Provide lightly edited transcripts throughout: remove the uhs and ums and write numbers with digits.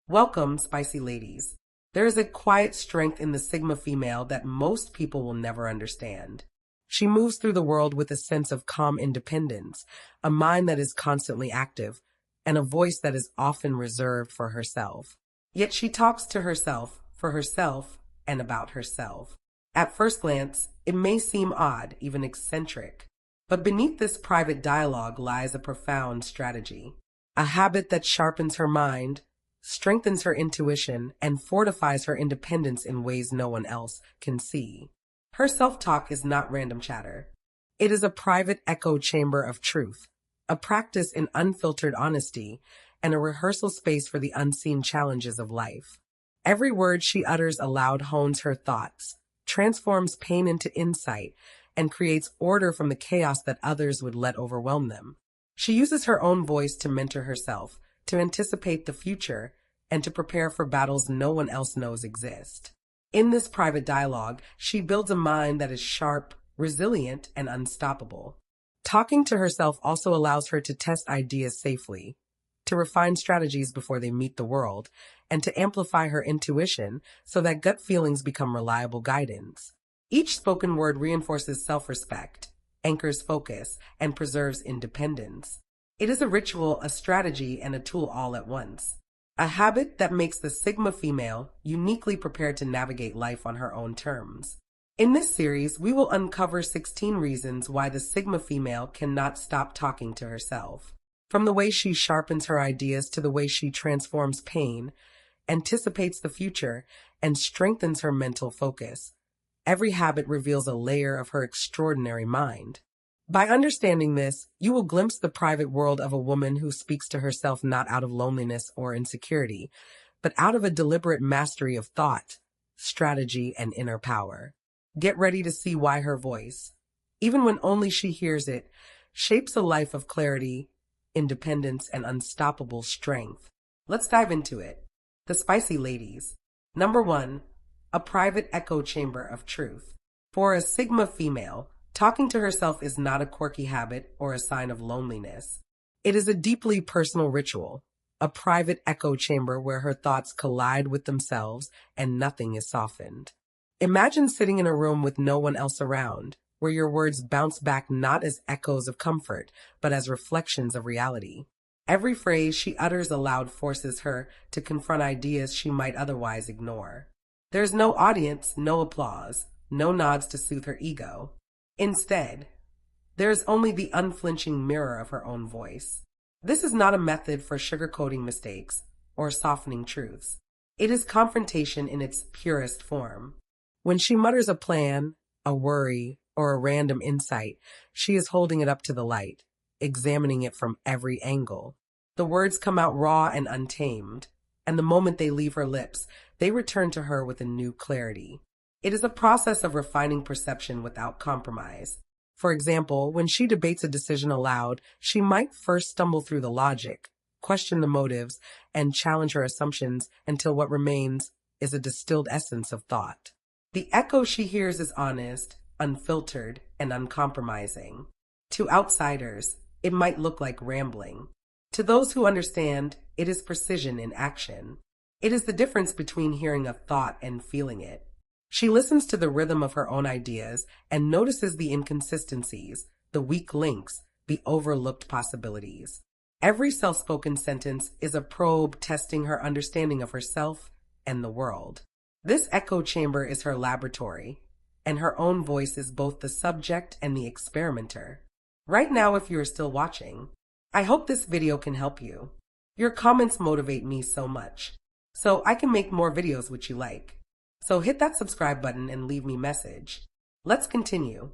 Welcome, spicy ladies. There is a quiet strength in the Sigma female that most people will never understand. She moves through the world with a sense of calm independence, a mind that is constantly active, and a voice that is often reserved for herself. Yet she talks to herself, for herself, and about herself. At first glance, it may seem odd, even eccentric. But beneath this private dialogue lies a profound strategy, a habit that sharpens her mind, strengthens her intuition, and fortifies her independence in ways no one else can see. Her self-talk is not random chatter. It is a private echo chamber of truth, a practice in unfiltered honesty, and a rehearsal space for the unseen challenges of life. Every word she utters aloud hones her thoughts, transforms pain into insight, and creates order from the chaos that others would let overwhelm them. She uses her own voice to mentor herself, to anticipate the future, and to prepare for battles no one else knows exist. In this private dialogue, she builds a mind that is sharp, resilient, and unstoppable. Talking to herself also allows her to test ideas safely, to refine strategies before they meet the world, and to amplify her intuition so that gut feelings become reliable guidance. Each spoken word reinforces self-respect, anchors focus, and preserves independence. It is a ritual, a strategy, and a tool all at once. A habit that makes the Sigma female uniquely prepared to navigate life on her own terms. In this series, we will uncover 16 reasons why the Sigma female cannot stop talking to herself. From the way she sharpens her ideas to the way she transforms pain, anticipates the future, and strengthens her mental focus. Every habit reveals a layer of her extraordinary mind. By understanding this, you will glimpse the private world of a woman who speaks to herself not out of loneliness or insecurity, but out of a deliberate mastery of thought, strategy, and inner power. Get ready to see why her voice, even when only she hears it, shapes a life of clarity, independence, and unstoppable strength. Let's dive into it. The spicy ladies. Number 1. A private echo chamber of truth. For a Sigma female, talking to herself is not a quirky habit or a sign of loneliness. It is a deeply personal ritual, a private echo chamber where her thoughts collide with themselves and nothing is softened. Imagine sitting in a room with no one else around, where your words bounce back not as echoes of comfort, but as reflections of reality. Every phrase she utters aloud forces her to confront ideas she might otherwise ignore. There's no audience, no applause, no nods to soothe her ego. Instead, there is only the unflinching mirror of her own voice. This is not a method for sugarcoating mistakes or softening truths. It is confrontation in its purest form. When she mutters a plan, a worry, or a random insight, she is holding it up to the light, examining it from every angle. The words come out raw and untamed, and the moment they leave her lips, they return to her with a new clarity. It is a process of refining perception without compromise. For example, when she debates a decision aloud, she might first stumble through the logic, question the motives, and challenge her assumptions until what remains is a distilled essence of thought. The echo she hears is honest, unfiltered, and uncompromising. To outsiders, it might look like rambling. To those who understand, it is precision in action. It is the difference between hearing a thought and feeling it. She listens to the rhythm of her own ideas and notices the inconsistencies, the weak links, the overlooked possibilities. Every self-spoken sentence is a probe testing her understanding of herself and the world. This echo chamber is her laboratory, and her own voice is both the subject and the experimenter. Right now, if you are still watching, I hope this video can help you. Your comments motivate me so much, so I can make more videos which you like. So hit that subscribe button and leave me a message. Let's continue.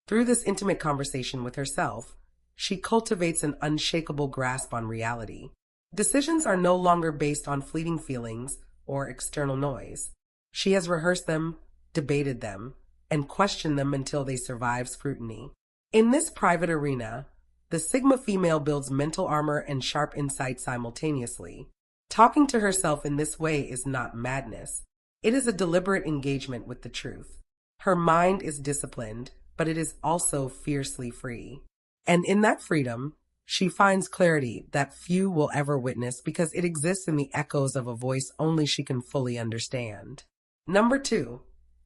Through this intimate conversation with herself, she cultivates an unshakable grasp on reality. Decisions are no longer based on fleeting feelings or external noise. She has rehearsed them, debated them, and questioned them until they survive scrutiny. In this private arena, the Sigma female builds mental armor and sharp insight simultaneously. Talking to herself in this way is not madness. It is a deliberate engagement with the truth. Her mind is disciplined, but it is also fiercely free. And in that freedom, She finds clarity that few will ever witness because it exists in the echoes of a voice only she can fully understand. Number 2,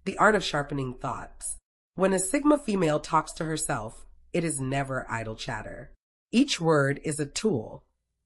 the art of sharpening thoughts. When a Sigma female talks to herself, it is never idle chatter. Each word is a tool,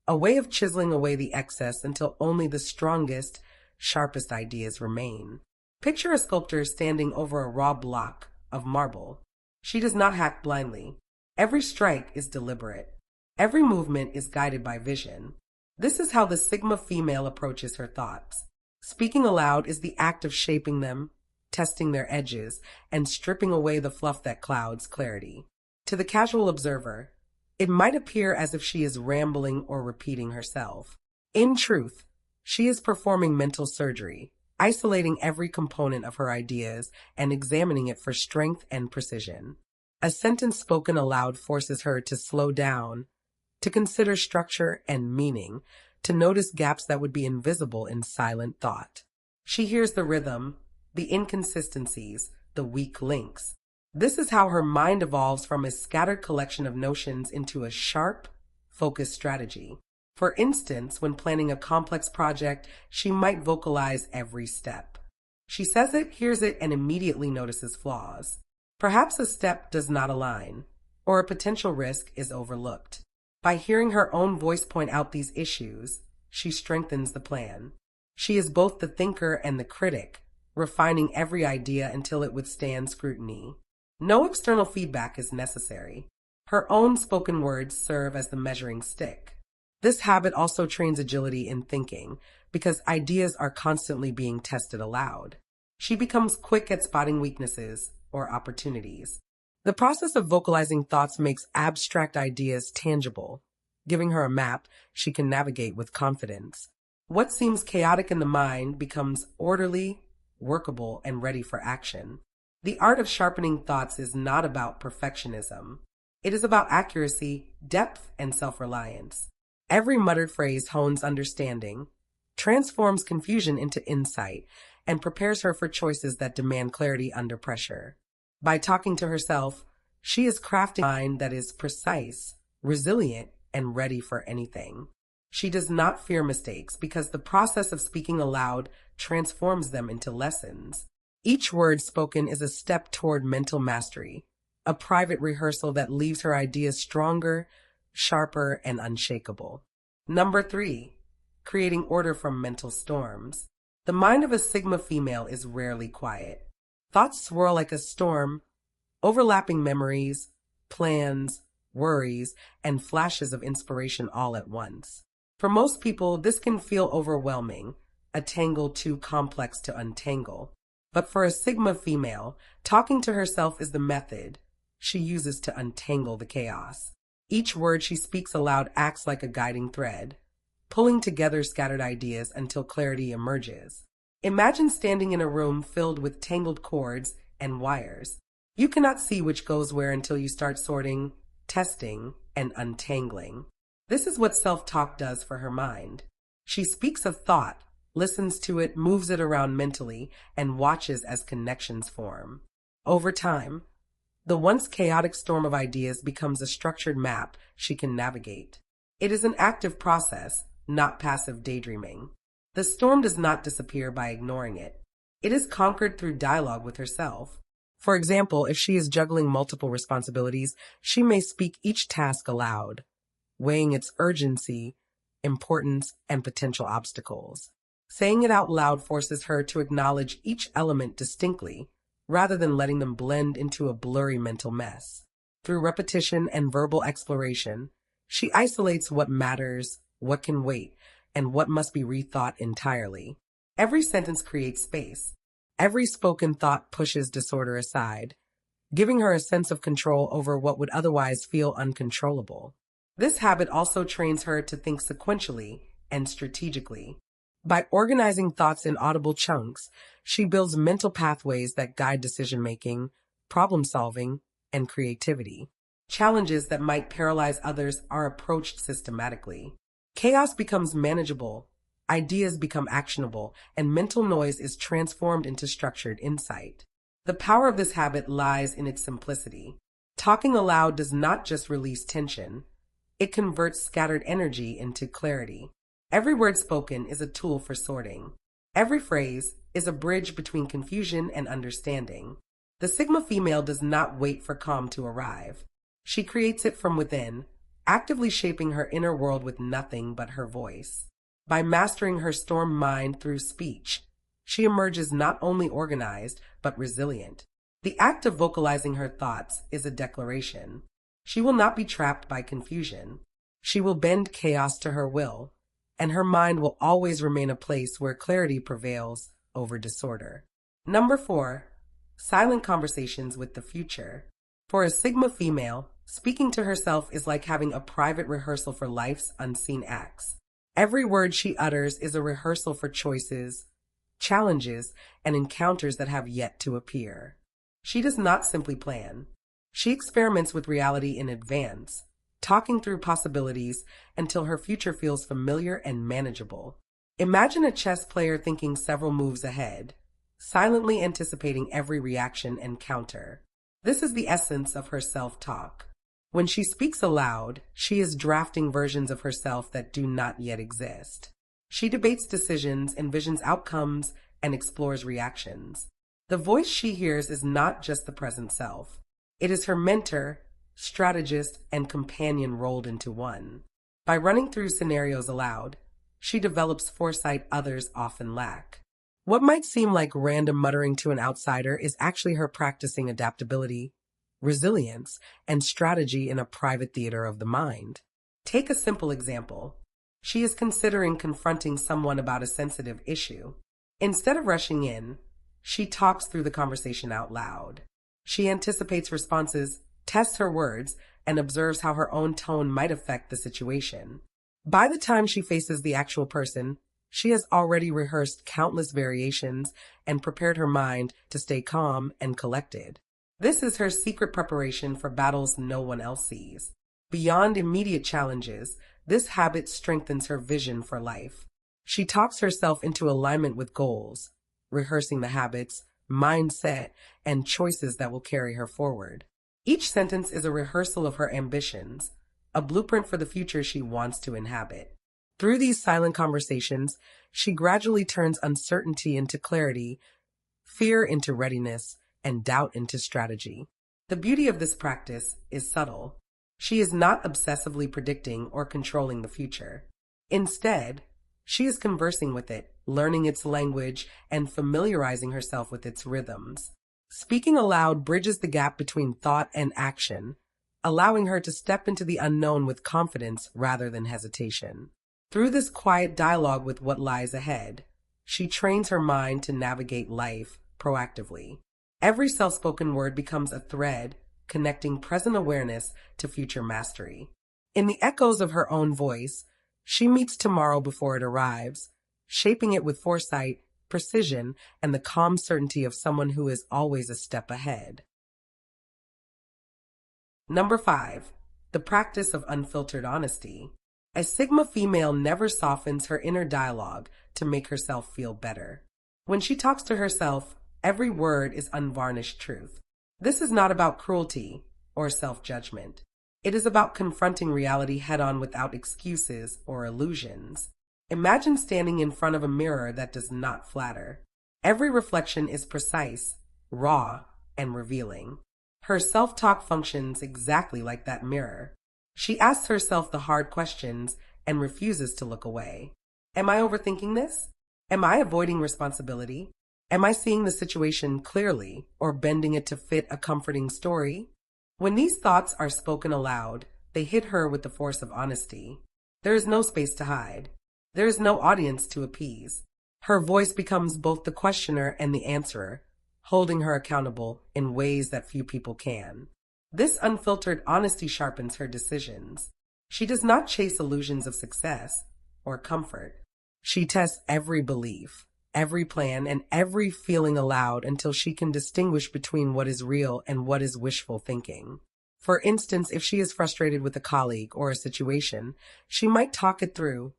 a way of chiseling away the excess until only the strongest, sharpest ideas remain. Picture a sculptor standing over a raw block of marble. She does not hack blindly. Every strike is deliberate. Every movement is guided by vision. This is how the Sigma female approaches her thoughts. Speaking aloud is the act of shaping them, testing their edges, and stripping away the fluff that clouds clarity. To the casual observer, it might appear as if she is rambling or repeating herself. In truth, she is performing mental surgery, isolating every component of her ideas and examining it for strength and precision. A sentence spoken aloud forces her to slow down, to consider structure and meaning, to notice gaps that would be invisible in silent thought. She hears the rhythm, the inconsistencies, the weak links. This is how her mind evolves from a scattered collection of notions into a sharp, focused strategy. For instance, when planning a complex project, she might vocalize every step. She says it, hears it, and immediately notices flaws. Perhaps a step does not align, or a potential risk is overlooked. By hearing her own voice point out these issues, she strengthens the plan. She is both the thinker and the critic, refining every idea until it withstands scrutiny. No external feedback is necessary. Her own spoken words serve as the measuring stick. This habit also trains agility in thinking, because ideas are constantly being tested aloud. She becomes quick at spotting weaknesses or opportunities. The process of vocalizing thoughts makes abstract ideas tangible, giving her a map she can navigate with confidence. What seems chaotic in the mind becomes orderly, workable, and ready for action. The art of sharpening thoughts is not about perfectionism. It is about accuracy, depth, and self-reliance. Every muttered phrase hones understanding, transforms confusion into insight, and prepares her for choices that demand clarity under pressure. By talking to herself, she is crafting a mind that is precise, resilient, and ready for anything. She does not fear mistakes because the process of speaking aloud transforms them into lessons. Each word spoken is a step toward mental mastery, a private rehearsal that leaves her ideas stronger, sharper, and unshakable. Number 3, creating order from mental storms. The mind of a Sigma female is rarely quiet. Thoughts swirl like a storm, overlapping memories, plans, worries, and flashes of inspiration all at once. For most people, this can feel overwhelming, a tangle too complex to untangle. But for a Sigma female, talking to herself is the method she uses to untangle the chaos. Each word she speaks aloud acts like a guiding thread, pulling together scattered ideas until clarity emerges. Imagine standing in a room filled with tangled cords and wires. You cannot see which goes where until you start sorting, testing, and untangling. This is what self-talk does for her mind. She speaks a thought, listens to it, moves it around mentally, and watches as connections form. Over time, the once chaotic storm of ideas becomes a structured map she can navigate. It is an active process, not passive daydreaming. The storm does not disappear by ignoring it. It is conquered through dialogue with herself. For example, if she is juggling multiple responsibilities, she may speak each task aloud, weighing its urgency, importance, and potential obstacles. Saying it out loud forces her to acknowledge each element distinctly, rather than letting them blend into a blurry mental mess. Through repetition and verbal exploration, she isolates what matters, what can wait, and what must be rethought entirely. Every sentence creates space. Every spoken thought pushes disorder aside, giving her a sense of control over what would otherwise feel uncontrollable. This habit also trains her to think sequentially and strategically. By organizing thoughts in audible chunks, she builds mental pathways that guide decision-making, problem-solving, and creativity. Challenges that might paralyze others are approached systematically. Chaos becomes manageable, ideas become actionable, and mental noise is transformed into structured insight. The power of this habit lies in its simplicity. Talking aloud does not just release tension, It converts scattered energy into clarity. Every word spoken is a tool for sorting. Every phrase is a bridge between confusion and understanding. The Sigma female does not wait for calm to arrive. She creates it from within, actively shaping her inner world with nothing but her voice. By mastering her storm mind through speech, she emerges not only organized, but resilient. The act of vocalizing her thoughts is a declaration. She will not be trapped by confusion. She will bend chaos to her will, and her mind will always remain a place where clarity prevails over disorder. Number 4. Silent conversations with the future. For a Sigma female, speaking to herself is like having a private rehearsal for life's unseen acts. Every word she utters is a rehearsal for choices, challenges, and encounters that have yet to appear. She does not simply plan. She experiments with reality in advance, talking through possibilities until her future feels familiar and manageable. Imagine a chess player thinking several moves ahead, silently anticipating every reaction and counter. This is the essence of her self-talk. When she speaks aloud, she is drafting versions of herself that do not yet exist. She debates decisions, envisions outcomes, and explores reactions. The voice she hears is not just the present self. It is her mentor, strategist, and companion rolled into one. By running through scenarios aloud, she develops foresight others often lack. What might seem like random muttering to an outsider is actually her practicing adaptability, resilience, and strategy in a private theater of the mind. Take a simple example. She is considering confronting someone about a sensitive issue. Instead of rushing in, she talks through the conversation out loud. She anticipates responses, tests her words, and observes how her own tone might affect the situation. By the time she faces the actual person, she has already rehearsed countless variations and prepared her mind to stay calm and collected. This is her secret preparation for battles no one else sees. Beyond immediate challenges, this habit strengthens her vision for life. She talks herself into alignment with goals, rehearsing the habits, mindset, and choices that will carry her forward. Each sentence is a rehearsal of her ambitions, a blueprint for the future she wants to inhabit. Through these silent conversations, she gradually turns uncertainty into clarity, fear into readiness, and doubt into strategy. The beauty of this practice is subtle. She is not obsessively predicting or controlling the future. Instead, she is conversing with it, learning its language, and familiarizing herself with its rhythms. Speaking aloud bridges the gap between thought and action, allowing her to step into the unknown with confidence rather than hesitation. Through this quiet dialogue with what lies ahead, she trains her mind to navigate life proactively. Every self-spoken word becomes a thread connecting present awareness to future mastery. In the echoes of her own voice, she meets tomorrow before it arrives, shaping it with foresight, precision, and the calm certainty of someone who is always a step ahead. Number 5. The practice of unfiltered honesty. A Sigma female never softens her inner dialogue to make herself feel better. When she talks to herself, every word is unvarnished truth. This is not about cruelty or self-judgment. It is about confronting reality head-on without excuses or illusions. Imagine standing in front of a mirror that does not flatter. Every reflection is precise, raw, and revealing. Her self-talk functions exactly like that mirror. She asks herself the hard questions and refuses to look away. Am I overthinking this? Am I avoiding responsibility? Am I seeing the situation clearly or bending it to fit a comforting story? When these thoughts are spoken aloud, they hit her with the force of honesty. There is no space to hide. There is no audience to appease. Her voice becomes both the questioner and the answerer, holding her accountable in ways that few people can. This unfiltered honesty sharpens her decisions. She does not chase illusions of success or comfort. She tests every belief, every plan, and every feeling aloud until she can distinguish between what is real and what is wishful thinking. For instance, if she is frustrated with a colleague or a situation, she might talk it through,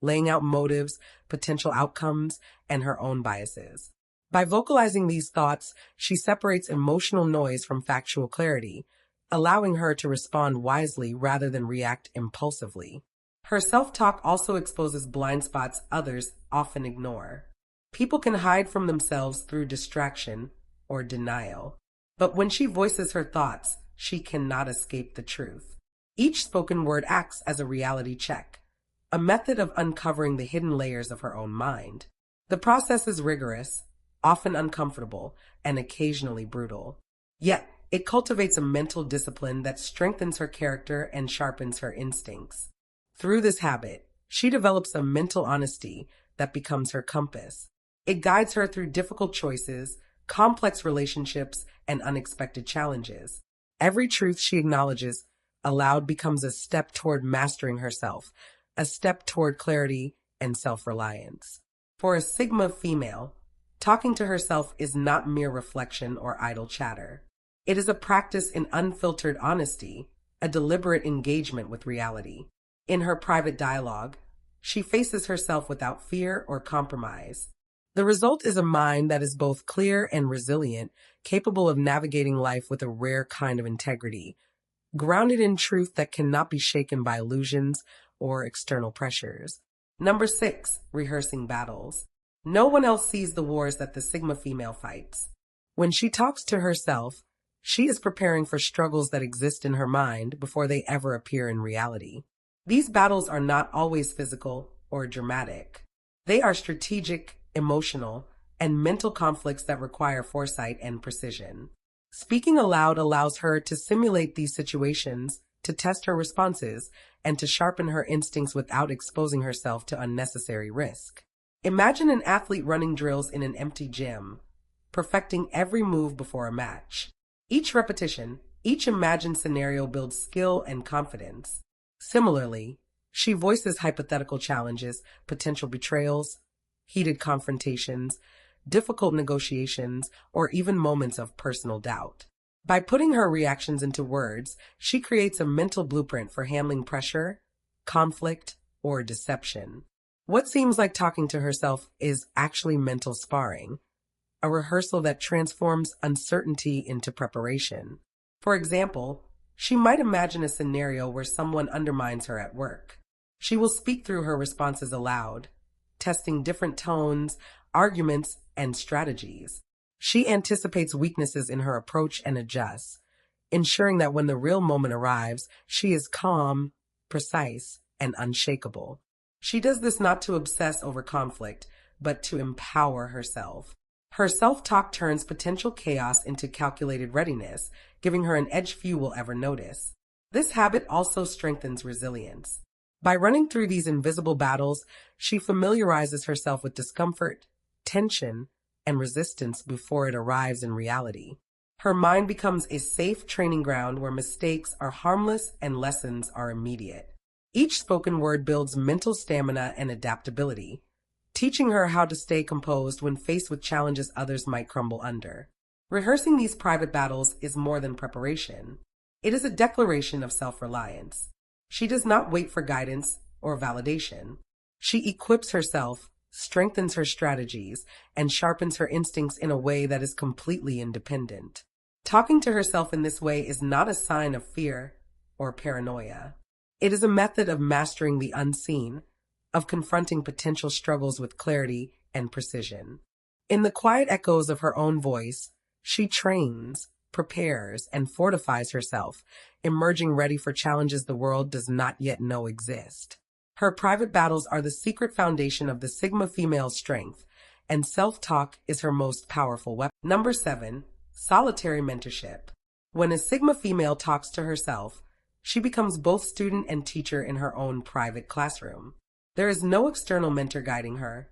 laying out motives, potential outcomes, and her own biases. By vocalizing these thoughts, she separates emotional noise from factual clarity, allowing her to respond wisely rather than react impulsively. Her self-talk also exposes blind spots others often ignore. People can hide from themselves through distraction or denial, but when she voices her thoughts, she cannot escape the truth. Each spoken word acts as a reality check, a method of uncovering the hidden layers of her own mind. The process is rigorous, often uncomfortable, and occasionally brutal. Yet, it cultivates a mental discipline that strengthens her character and sharpens her instincts. Through this habit, she develops a mental honesty that becomes her compass. It guides her through difficult choices, complex relationships, and unexpected challenges. Every truth she acknowledges aloud becomes a step toward mastering herself, a step toward clarity and self-reliance. For a Sigma female, talking to herself is not mere reflection or idle chatter. It is a practice in unfiltered honesty, a deliberate engagement with reality. In her private dialogue, she faces herself without fear or compromise. The result is a mind that is both clear and resilient, capable of navigating life with a rare kind of integrity, grounded in truth that cannot be shaken by illusions or external pressures. Number 6, rehearsing battles. No one else sees the wars that the Sigma female fights. When she talks to herself, she is preparing for struggles that exist in her mind before they ever appear in reality. These battles are not always physical or dramatic. They are strategic, emotional, and mental conflicts that require foresight and precision. Speaking aloud allows her to simulate these situations, to test her responses, and to sharpen her instincts without exposing herself to unnecessary risk. Imagine an athlete running drills in an empty gym, perfecting every move before a match. Each repetition, each imagined scenario builds skill and confidence. Similarly, she voices hypothetical challenges, potential betrayals, heated confrontations, difficult negotiations, or even moments of personal doubt. By putting her reactions into words, she creates a mental blueprint for handling pressure, conflict, or deception. What seems like talking to herself is actually mental sparring, a rehearsal that transforms uncertainty into preparation. For example, she might imagine a scenario where someone undermines her at work. She will speak through her responses aloud, testing different tones, arguments, and strategies. She anticipates weaknesses in her approach and adjusts, ensuring that when the real moment arrives, she is calm, precise, and unshakable. She does this not to obsess over conflict, but to empower herself. Her self-talk turns potential chaos into calculated readiness, giving her an edge few will ever notice. This habit also strengthens resilience. By running through these invisible battles, she familiarizes herself with discomfort, tension, and resistance before it arrives in reality. Her mind becomes a safe training ground where mistakes are harmless and lessons are immediate. Each spoken word builds mental stamina and adaptability, teaching her how to stay composed when faced with challenges others might crumble under. Rehearsing these private battles is more than preparation. It is a declaration of self-reliance. She does not wait for guidance or validation. She equips herself, strengthens her strategies, and sharpens her instincts in a way that is completely independent. Talking to herself in this way is not a sign of fear or paranoia. It is a method of mastering the unseen, of confronting potential struggles with clarity and precision. In the quiet echoes of her own voice, she trains, prepares, and fortifies herself, emerging ready for challenges the world does not yet know exist. Her private battles are the secret foundation of the Sigma female's strength, and self-talk is her most powerful weapon. Number 7, solitary mentorship. When a Sigma female talks to herself, she becomes both student and teacher in her own private classroom. There is no external mentor guiding her,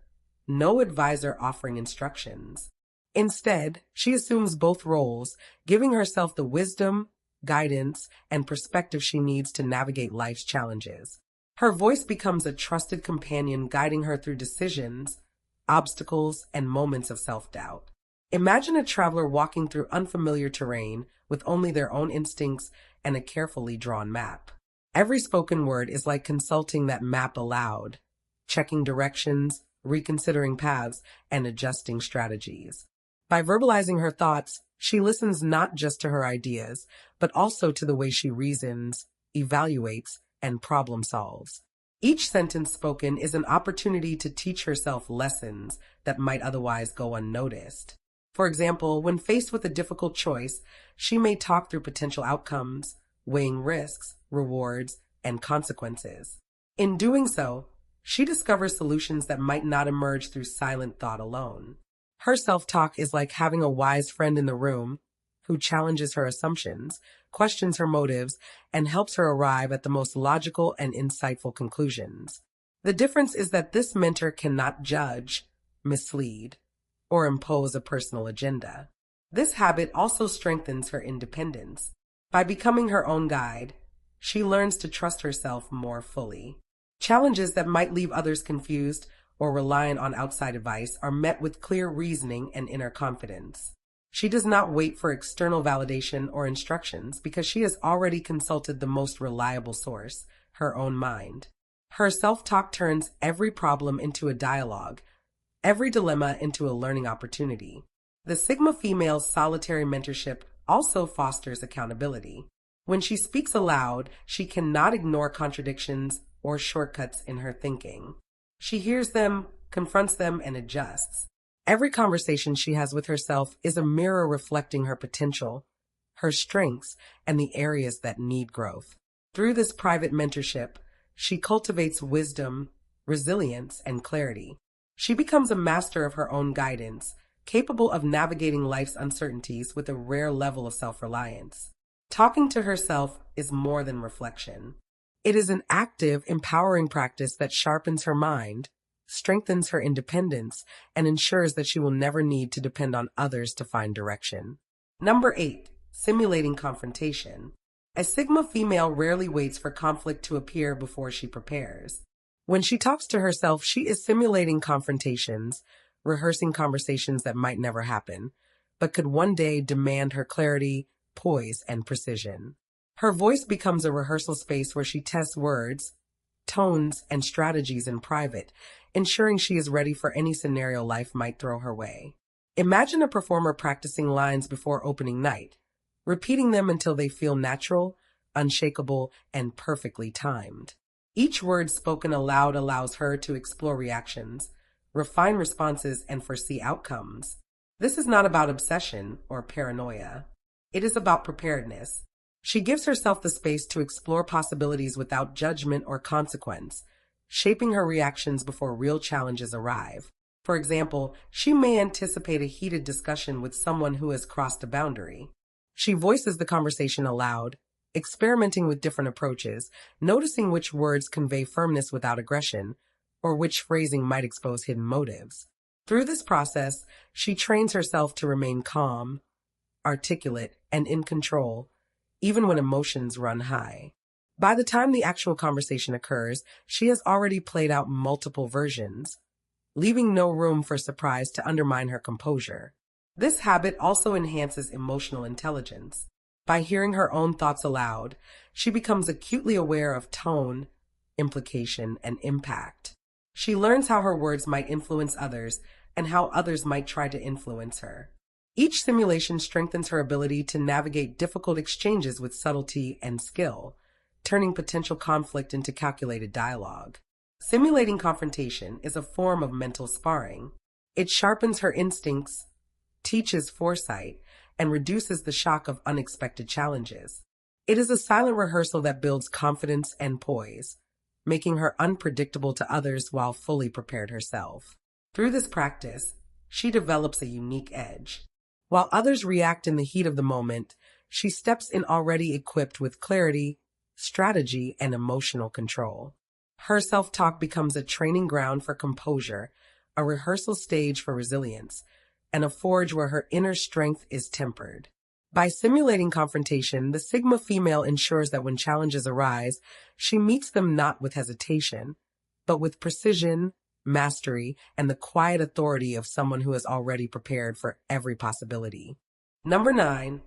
no advisor offering instructions. Instead, she assumes both roles, giving herself the wisdom, guidance, and perspective she needs to navigate life's challenges. Her voice becomes a trusted companion guiding her through decisions, obstacles, and moments of self-doubt. Imagine a traveler walking through unfamiliar terrain with only their own instincts and a carefully drawn map. Every spoken word is like consulting that map aloud, checking directions, reconsidering paths, and adjusting strategies. By verbalizing her thoughts, she listens not just to her ideas, but also to the way she reasons, evaluates, and problem solves. Each sentence spoken is an opportunity to teach herself lessons that might otherwise go unnoticed. For example, when faced with a difficult choice, she may talk through potential outcomes, weighing risks, rewards, and consequences. In doing so, she discovers solutions that might not emerge through silent thought alone. Her self-talk is like having a wise friend in the room who challenges her assumptions, questions her motives, and helps her arrive at the most logical and insightful conclusions. The difference is that this mentor cannot judge, mislead, or impose a personal agenda. This habit also strengthens her independence. By becoming her own guide, she learns to trust herself more fully. Challenges that might leave others confused or reliant on outside advice are met with clear reasoning and inner confidence. She does not wait for external validation or instructions because she has already consulted the most reliable source, her own mind. Her self-talk turns every problem into a dialogue, every dilemma into a learning opportunity. The Sigma female's solitary mentorship also fosters accountability. When she speaks aloud, she cannot ignore contradictions or shortcuts in her thinking. She hears them, confronts them, and adjusts. Every conversation she has with herself is a mirror reflecting her potential, her strengths, and the areas that need growth. Through this private mentorship, she cultivates wisdom, resilience, and clarity. She becomes a master of her own guidance, capable of navigating life's uncertainties with a rare level of self-reliance. Talking to herself is more than reflection. It is an active, empowering practice that sharpens her mind, strengthens her independence, and ensures that she will never need to depend on others to find direction. Number 8. Simulating confrontation. A Sigma female rarely waits for conflict to appear before she prepares. When she talks to herself, she is simulating confrontations, rehearsing conversations that might never happen, but could one day demand her clarity, poise, and precision. Her voice becomes a rehearsal space where she tests words, tones, and strategies in private, ensuring she is ready for any scenario life might throw her way. Imagine a performer practicing lines before opening night, repeating them until they feel natural, unshakable, and perfectly timed. Each word spoken aloud allows her to explore reactions, refine responses, and foresee outcomes. This is not about obsession or paranoia. It is about preparedness. She gives herself the space to explore possibilities without judgment or consequence, shaping her reactions before real challenges arrive. For example, she may anticipate a heated discussion with someone who has crossed a boundary. She voices the conversation aloud, experimenting with different approaches, noticing which words convey firmness without aggression, or which phrasing might expose hidden motives. Through this process, she trains herself to remain calm, articulate, and in control, even when emotions run high. By the time the actual conversation occurs, she has already played out multiple versions, leaving no room for surprise to undermine her composure. This habit also enhances emotional intelligence. By hearing her own thoughts aloud, she becomes acutely aware of tone, implication, and impact. She learns how her words might influence others and how others might try to influence her. Each simulation strengthens her ability to navigate difficult exchanges with subtlety and skill, turning potential conflict into calculated dialogue. Simulating confrontation is a form of mental sparring. It sharpens her instincts, teaches foresight, and reduces the shock of unexpected challenges. It is a silent rehearsal that builds confidence and poise, making her unpredictable to others while fully prepared herself. Through this practice, she develops a unique edge. While others react in the heat of the moment, she steps in already equipped with clarity, strategy, and emotional control. Her self-talk becomes a training ground for composure, a rehearsal stage for resilience, and a forge where her inner strength is tempered. By simulating confrontation, the Sigma female ensures that when challenges arise, she meets them not with hesitation, but with precision, mastery, and the quiet authority of someone who is already prepared for every possibility. Number 9,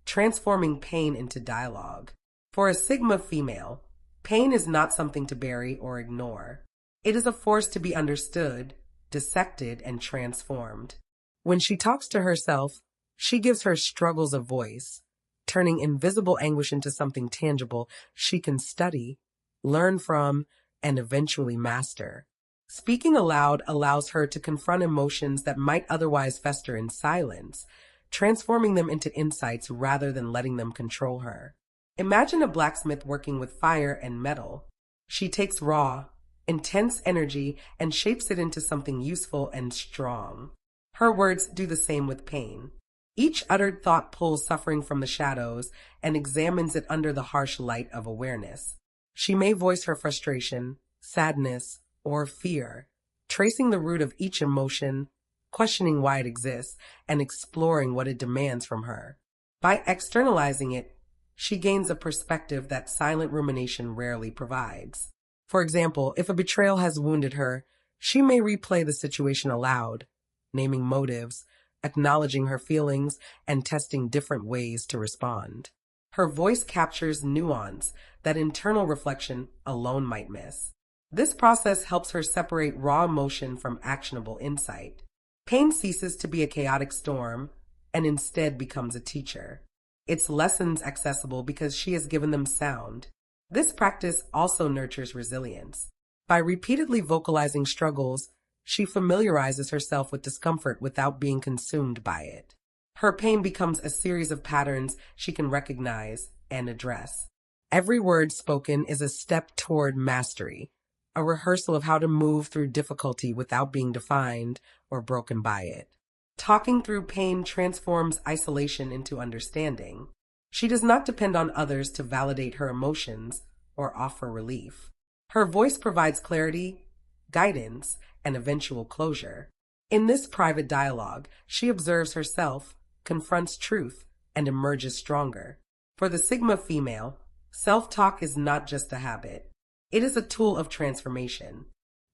transforming pain into dialogue. For a Sigma female, pain is not something to bury or ignore. It is a force to be understood, dissected, and transformed. When she talks to herself, she gives her struggles a voice, turning invisible anguish into something tangible she can study, learn from, and eventually master. Speaking aloud allows her to confront emotions that might otherwise fester in silence, transforming them into insights rather than letting them control her. Imagine a blacksmith working with fire and metal. She takes raw, intense energy and shapes it into something useful and strong. Her words do the same with pain. Each uttered thought pulls suffering from the shadows and examines it under the harsh light of awareness. She may voice her frustration, sadness, or fear, tracing the root of each emotion, questioning why it exists, and exploring what it demands from her. By externalizing it, she gains a perspective that silent rumination rarely provides. For example, if a betrayal has wounded her, she may replay the situation aloud, naming motives, acknowledging her feelings, and testing different ways to respond. Her voice captures nuance that internal reflection alone might miss. This process helps her separate raw emotion from actionable insight. Pain ceases to be a chaotic storm and instead becomes a teacher. Its lessons accessible because she has given them sound. This practice also nurtures resilience. By repeatedly vocalizing struggles, she familiarizes herself with discomfort without being consumed by it. Her pain becomes a series of patterns she can recognize and address. Every word spoken is a step toward mastery, a rehearsal of how to move through difficulty without being defined or broken by it. Talking through pain transforms isolation into understanding. She does not depend on others to validate her emotions or offer relief. Her voice provides clarity, guidance, and eventual closure. In this private dialogue, she observes herself, confronts truth, and emerges stronger. For the Sigma female, self-talk is not just a habit. It is a tool of transformation.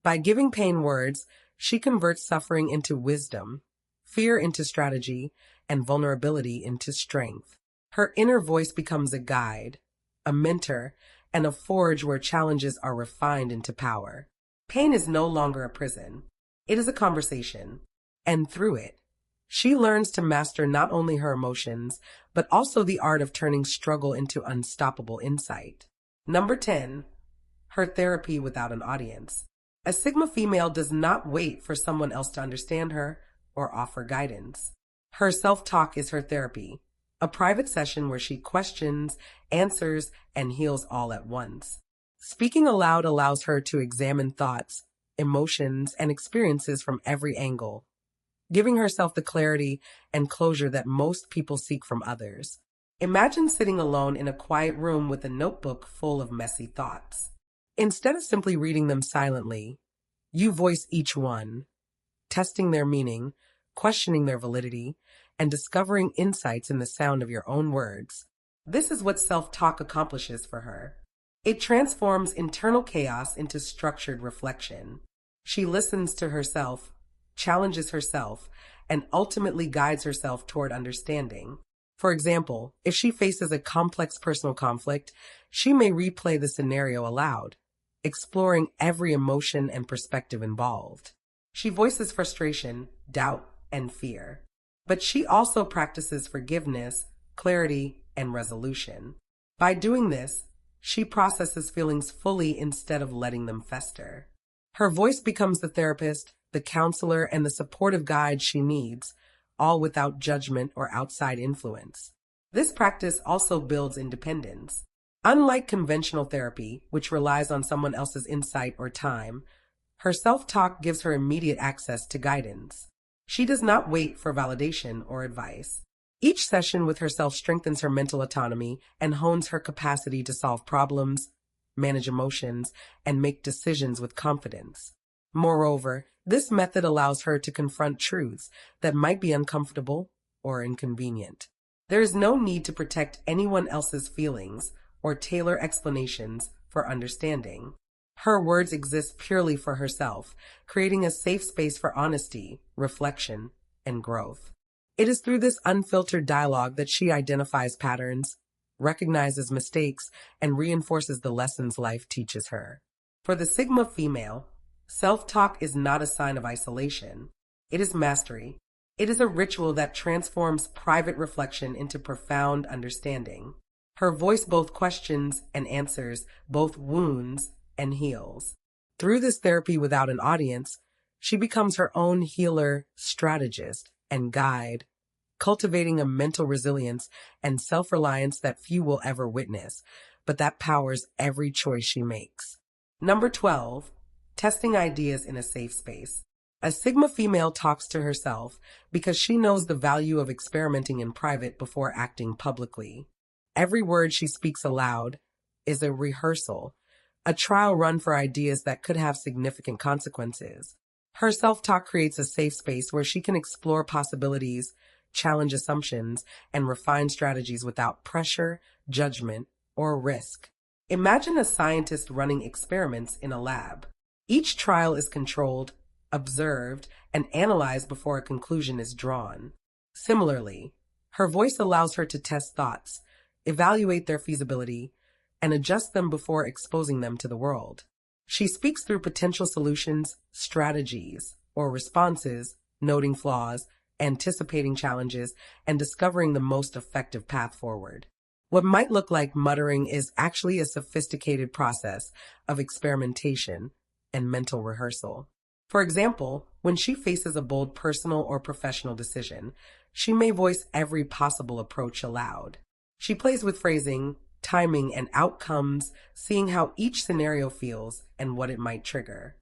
By giving pain words, she converts suffering into wisdom, fear into strategy, and vulnerability into strength. Her inner voice becomes a guide, a mentor, and a forge where challenges are refined into power. Pain is no longer a prison. It is a conversation. And through it, she learns to master not only her emotions, but also the art of turning struggle into unstoppable insight. Number 10. Her therapy without an audience. A Sigma female does not wait for someone else to understand her or offer guidance. Her self-talk is her therapy, a private session where she questions, answers, and heals all at once. Speaking aloud allows her to examine thoughts, emotions, and experiences from every angle, giving herself the clarity and closure that most people seek from others. Imagine sitting alone in a quiet room with a notebook full of messy thoughts. Instead of simply reading them silently, you voice each one, testing their meaning, questioning their validity, and discovering insights in the sound of your own words. This is what self-talk accomplishes for her. It transforms internal chaos into structured reflection. She listens to herself, challenges herself, and ultimately guides herself toward understanding. For example, if she faces a complex personal conflict, she may replay the scenario aloud, exploring every emotion and perspective involved. She voices frustration, doubt, and fear. But she also practices forgiveness, clarity, and resolution. By doing this, she processes feelings fully instead of letting them fester. Her voice becomes the therapist, the counselor, and the supportive guide she needs, all without judgment or outside influence. This practice also builds independence. Unlike conventional therapy, which relies on someone else's insight or time, her self-talk gives her immediate access to guidance. She does not wait for validation or advice. Each session with herself strengthens her mental autonomy and hones her capacity to solve problems, manage emotions, and make decisions with confidence. Moreover, this method allows her to confront truths that might be uncomfortable or inconvenient. There is no need to protect anyone else's feelings or tailor explanations for understanding. Her words exist purely for herself, creating a safe space for honesty, reflection, and growth. It is through this unfiltered dialogue that she identifies patterns, recognizes mistakes, and reinforces the lessons life teaches her. For the Sigma female, self-talk is not a sign of isolation. It is mastery. It is a ritual that transforms private reflection into profound understanding. Her voice both questions and answers, both wounds and heals. Through this therapy without an audience, she becomes her own healer, strategist, and guide, cultivating a mental resilience and self-reliance that few will ever witness, but that powers every choice she makes. Number 12, testing ideas in a safe space. A Sigma female talks to herself because she knows the value of experimenting in private before acting publicly. Every word she speaks aloud is a rehearsal, a trial run for ideas that could have significant consequences. Her self-talk creates a safe space where she can explore possibilities, challenge assumptions, and refine strategies without pressure, judgment, or risk. Imagine a scientist running experiments in a lab. Each trial is controlled, observed, and analyzed before a conclusion is drawn. Similarly, her voice allows her to test thoughts, evaluate their feasibility, and adjust them before exposing them to the world. She speaks through potential solutions, strategies, or responses, noting flaws, anticipating challenges, and discovering the most effective path forward. What might look like muttering is actually a sophisticated process of experimentation and mental rehearsal. For example, when she faces a bold personal or professional decision, she may voice every possible approach aloud. She plays with phrasing, timing, and outcomes, seeing how each scenario feels and what it might trigger.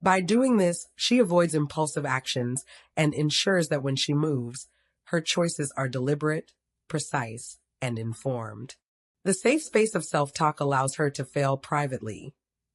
By doing this, she avoids impulsive actions and ensures that when she moves, her choices are deliberate, precise, and informed. The safe space of self-talk allows her to fail privately,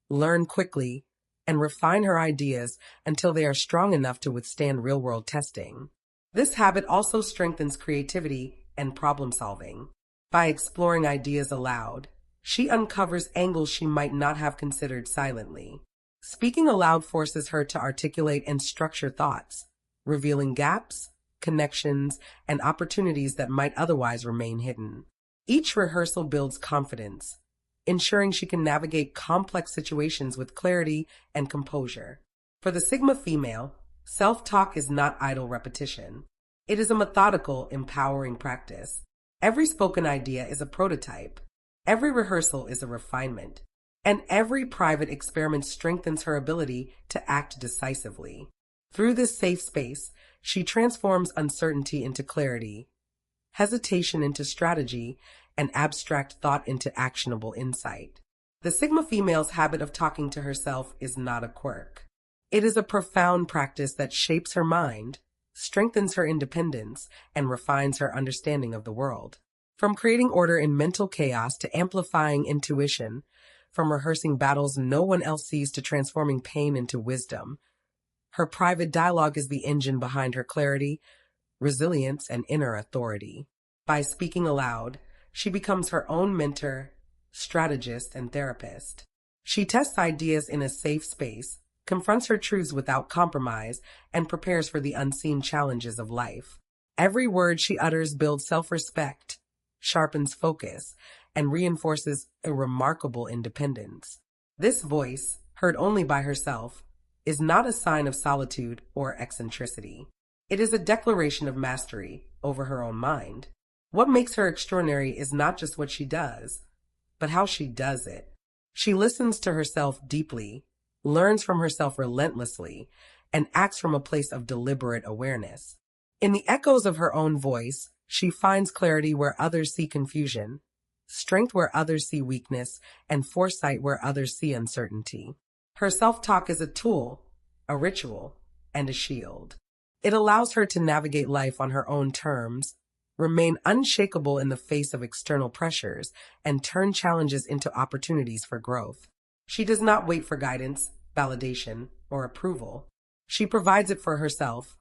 learn quickly, and refine her ideas until they are strong enough to withstand real-world testing. This habit also strengthens creativity and problem-solving. By exploring ideas aloud, she uncovers angles she might not have considered silently. Speaking aloud forces her to articulate and structure thoughts, revealing gaps, connections, and opportunities that might otherwise remain hidden. Each rehearsal builds confidence, ensuring she can navigate complex situations with clarity and composure. For the Sigma female, self-talk is not idle repetition. It is a methodical, empowering practice. Every spoken idea is a prototype. Every rehearsal is a refinement. And every private experiment strengthens her ability to act decisively. Through this safe space, she transforms uncertainty into clarity, hesitation into strategy, and abstract thought into actionable insight. The Sigma female's habit of talking to herself is not a quirk. It is a profound practice that shapes her mind, strengthens her independence, and refines her understanding of the world. From creating order in mental chaos to amplifying intuition, from rehearsing battles no one else sees to transforming pain into wisdom, her private dialogue is the engine behind her clarity, resilience, and inner authority. By speaking aloud, she becomes her own mentor, strategist, and therapist. She tests ideas in a safe space, confronts her truths without compromise, and prepares for the unseen challenges of life. Every word she utters builds self-respect, sharpens focus, and reinforces a remarkable independence. This voice, heard only by herself, is not a sign of solitude or eccentricity. It is a declaration of mastery over her own mind. What makes her extraordinary is not just what she does, but how she does it. She listens to herself deeply, learns from herself relentlessly, and acts from a place of deliberate awareness. In the echoes of her own voice, she finds clarity where others see confusion, strength where others see weakness, and foresight where others see uncertainty. Her self-talk is a tool, a ritual, and a shield. It allows her to navigate life on her own terms, remain unshakable in the face of external pressures, and turn challenges into opportunities for growth. She does not wait for guidance, validation, or approval. She provides it for herself,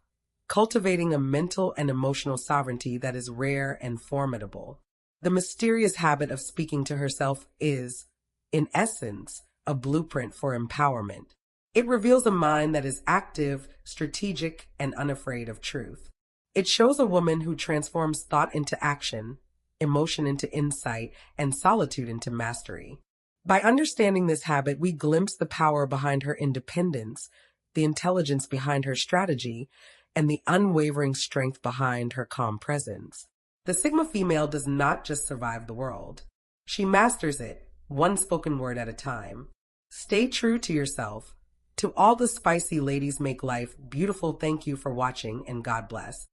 cultivating a mental and emotional sovereignty that is rare and formidable. The mysterious habit of speaking to herself is, in essence, a blueprint for empowerment. It reveals a mind that is active, strategic, and unafraid of truth. It shows a woman who transforms thought into action, emotion into insight, and solitude into mastery. By understanding this habit, we glimpse the power behind her independence, the intelligence behind her strategy, and the unwavering strength behind her calm presence. The Sigma female does not just survive the world. She masters it, one spoken word at a time. Stay true to yourself. To all the spicy ladies make life beautiful, thank you for watching and God bless.